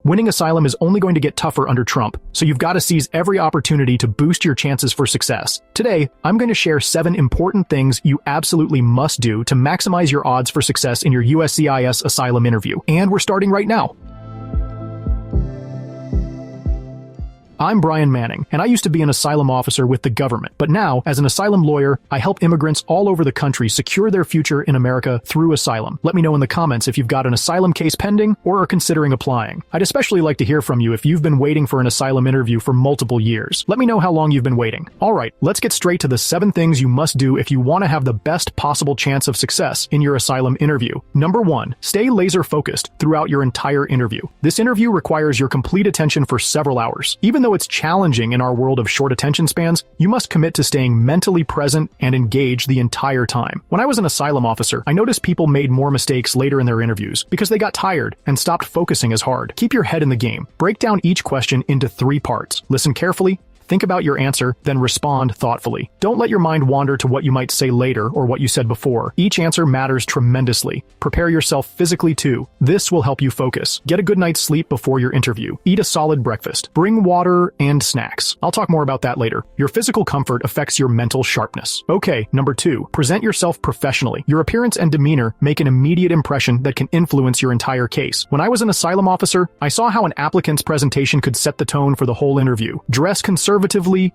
Winning asylum is only going to get tougher under Trump, so you've got to seize every opportunity to boost your chances for success. Today, I'm going to share 7 important things you absolutely must do to maximize your odds for success in your USCIS asylum interview. And we're starting right now. I'm Brian Manning, and I used to be an asylum officer with the government, but now, as an asylum lawyer, I help immigrants all over the country secure their future in America through asylum. Let me know in the comments if you've got an asylum case pending or are considering applying. I'd especially like to hear from you if you've been waiting for an asylum interview for multiple years. Let me know how long you've been waiting. Alright, let's get straight to the 7 things you must do if you want to have the best possible chance of success in your asylum interview. Number 1, stay laser focused throughout your entire interview. This interview requires your complete attention for several hours. Even though it's challenging in our world of short attention spans, you must commit to staying mentally present and engaged the entire time. When I was an asylum officer, I noticed people made more mistakes later in their interviews because they got tired and stopped focusing as hard. Keep your head in the game. Break down each question into 3 parts. Listen carefully, think about your answer, then respond thoughtfully. Don't let your mind wander to what you might say later or what you said before. Each answer matters tremendously. Prepare yourself physically too. This will help you focus. Get a good night's sleep before your interview. Eat a solid breakfast. Bring water and snacks. I'll talk more about that later. Your physical comfort affects your mental sharpness. Okay, number 2, present yourself professionally. Your appearance and demeanor make an immediate impression that can influence your entire case. When I was an asylum officer, I saw how an applicant's presentation could set the tone for the whole interview. Dress conservatively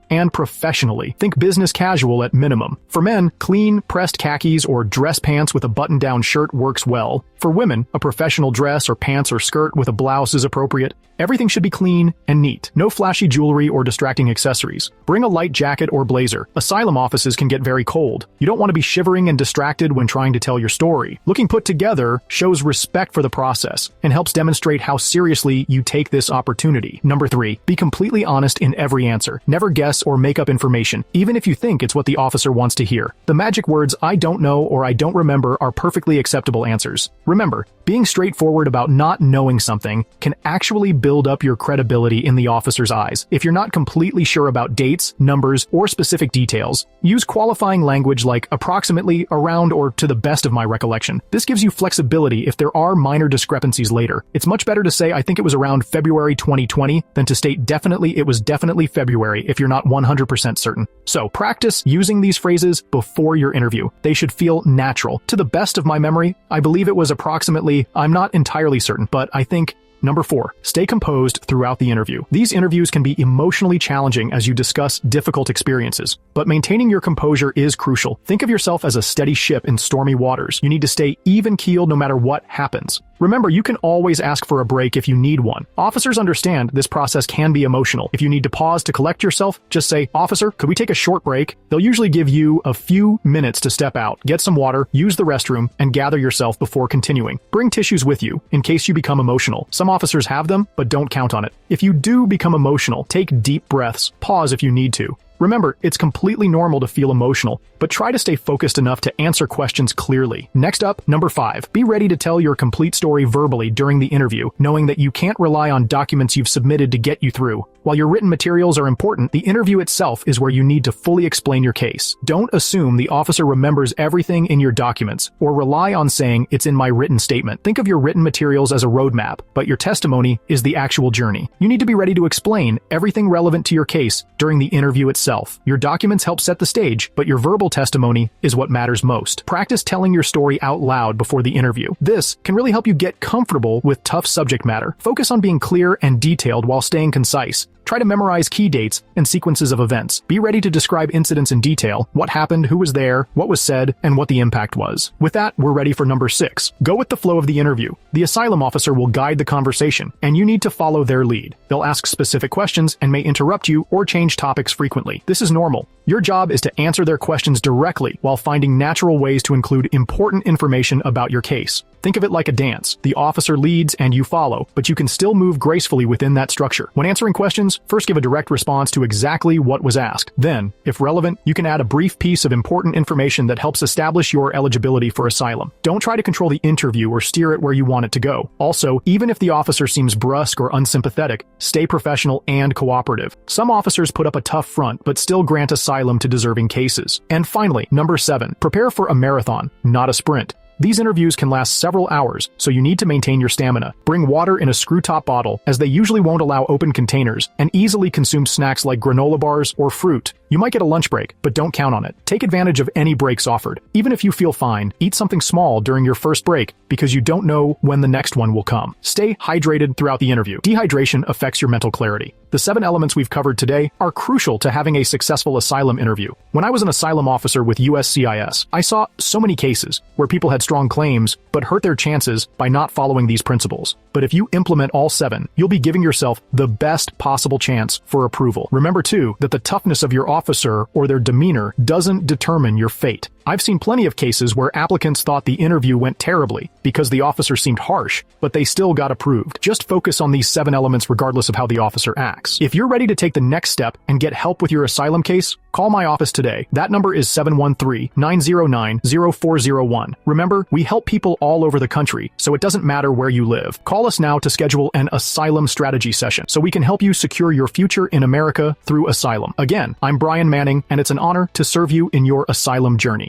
and professionally. Think business casual at minimum. For men, clean, pressed khakis or dress pants with a button-down shirt works well. For women, a professional dress or pants or skirt with a blouse is appropriate. Everything should be clean and neat. No flashy jewelry or distracting accessories. Bring a light jacket or blazer. Asylum offices can get very cold. You don't want to be shivering and distracted when trying to tell your story. Looking put together shows respect for the process and helps demonstrate how seriously you take this opportunity. Number 3, be completely honest in every answer. Never guess or make up information, even if you think it's what the officer wants to hear. The magic words "I don't know" or "I don't remember" are perfectly acceptable answers. Remember, being straightforward about not knowing something can actually build up your credibility in the officer's eyes. If you're not completely sure about dates, numbers, or specific details, use qualifying language like approximately, around, or to the best of my recollection. This gives you flexibility if there are minor discrepancies later. It's much better to say "I think it was around February 2020" than to state "definitely it was definitely February" if you're not 100% certain. So practice using these phrases before your interview. They should feel natural. To the best of my memory, I believe it was approximately, I'm not entirely certain, but I think. Number 4, stay composed throughout the interview. These interviews can be emotionally challenging as you discuss difficult experiences, but maintaining your composure is crucial. Think of yourself as a steady ship in stormy waters. You need to stay even-keeled no matter what happens. Remember, you can always ask for a break if you need one. Officers understand this process can be emotional. If you need to pause to collect yourself, just say, "Officer, could we take a short break?" They'll usually give you a few minutes to step out, get some water, use the restroom, and gather yourself before continuing. Bring tissues with you in case you become emotional. Some officers have them, but don't count on it. If you do become emotional, take deep breaths, pause if you need to. Remember, it's completely normal to feel emotional, but try to stay focused enough to answer questions clearly. Next up, number 5, be ready to tell your complete story verbally during the interview, knowing that you can't rely on documents you've submitted to get you through. While your written materials are important, the interview itself is where you need to fully explain your case. Don't assume the officer remembers everything in your documents, or rely on saying "it's in my written statement." Think of your written materials as a roadmap, but your testimony is the actual journey. You need to be ready to explain everything relevant to your case during the interview itself. Your documents help set the stage, but your verbal testimony is what matters most. Practice telling your story out loud before the interview. This can really help you get comfortable with tough subject matter. Focus on being clear and detailed while staying concise. Try to memorize key dates and sequences of events. Be ready to describe incidents in detail, what happened, who was there, what was said, and what the impact was. With that, we're ready for number 6. Go with the flow of the interview. The asylum officer will guide the conversation, and you need to follow their lead. They'll ask specific questions and may interrupt you or change topics frequently. This is normal. Your job is to answer their questions directly while finding natural ways to include important information about your case. Think of it like a dance. The officer leads and you follow, but you can still move gracefully within that structure. When answering questions, first give a direct response to exactly what was asked. Then, if relevant, you can add a brief piece of important information that helps establish your eligibility for asylum. Don't try to control the interview or steer it where you want it to go. Also, even if the officer seems brusque or unsympathetic, stay professional and cooperative. Some officers put up a tough front, but still grant asylum to deserving cases. And finally, number 7, prepare for a marathon, not a sprint. These interviews can last several hours, so you need to maintain your stamina. Bring water in a screw-top bottle, as they usually won't allow open containers, and easily consume snacks like granola bars or fruit. You might get a lunch break, but don't count on it. Take advantage of any breaks offered. Even if you feel fine, eat something small during your first break, because you don't know when the next one will come. Stay hydrated throughout the interview. Dehydration affects your mental clarity. The 7 elements we've covered today are crucial to having a successful asylum interview. When I was an asylum officer with USCIS, I saw so many cases where people had strong claims but hurt their chances by not following these principles. But if you implement all 7, you'll be giving yourself the best possible chance for approval. Remember too that the toughness of your officer or their demeanor doesn't determine your fate. I've seen plenty of cases where applicants thought the interview went terribly because the officer seemed harsh, but they still got approved. Just focus on these 7 elements regardless of how the officer acts. If you're ready to take the next step and get help with your asylum case, call my office today. That number is 713-909-0401. Remember, we help people all over the country, so it doesn't matter where you live. Call us now to schedule an Asylum Strategy Session so we can help you secure your future in America through asylum. Again, I'm Brian Manning, and it's an honor to serve you in your asylum journey.